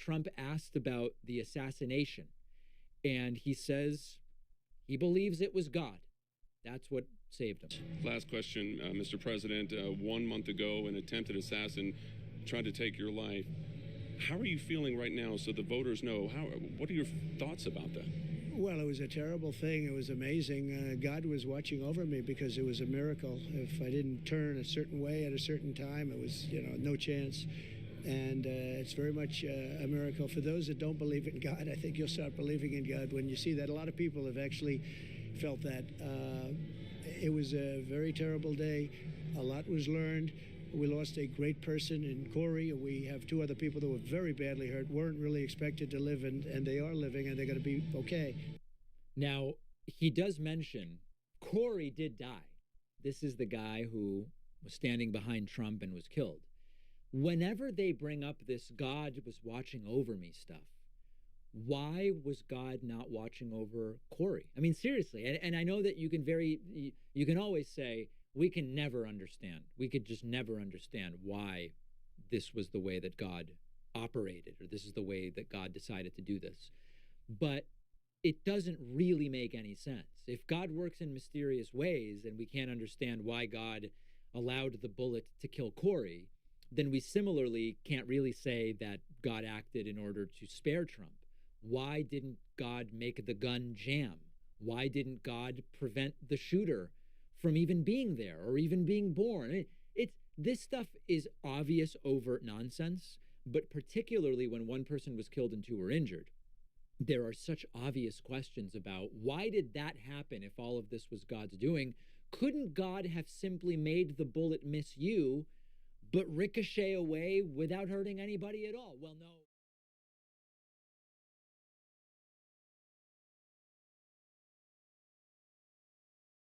Trump asked about the assassination, and he says he believes it was God. That's what saved him. Last question, Mr. President. 1 month ago, an attempted assassin tried to take your life. How are you feeling right now so the voters know? What are your thoughts about that? Well, it was a terrible thing. It was amazing. God was watching over me because it was a miracle. If I didn't turn a certain way at a certain time, it was, no chance. And it's very much a miracle. For those that don't believe in God, I think you'll start believing in God when you see that. A lot of people have actually felt that. It was a very terrible day. A lot was learned. We lost a great person in Cory. We have 2 other people that were very badly hurt, weren't really expected to live, and they are living, and they're going to be okay. Now, he does mention Cory did die. This is the guy who was standing behind Trump and was killed. Whenever they bring up this God was watching over me stuff, why was God not watching over Cory? I mean, seriously. And I know that you can always say, we can never understand. We could just never understand why this was the way that God operated, or this is the way that God decided to do this. But it doesn't really make any sense. If God works in mysterious ways and we can't understand why God allowed the bullet to kill Cory, then we similarly can't really say that God acted in order to spare Trump. Why didn't God make the gun jam? Why didn't God prevent the shooter from even being there or even being born? This stuff is obvious, overt nonsense, but particularly when one person was killed and 2 were injured, there are such obvious questions about why did that happen if all of this was God's doing? Couldn't God have simply made the bullet miss you, but ricochet away without hurting anybody at all? Well, no.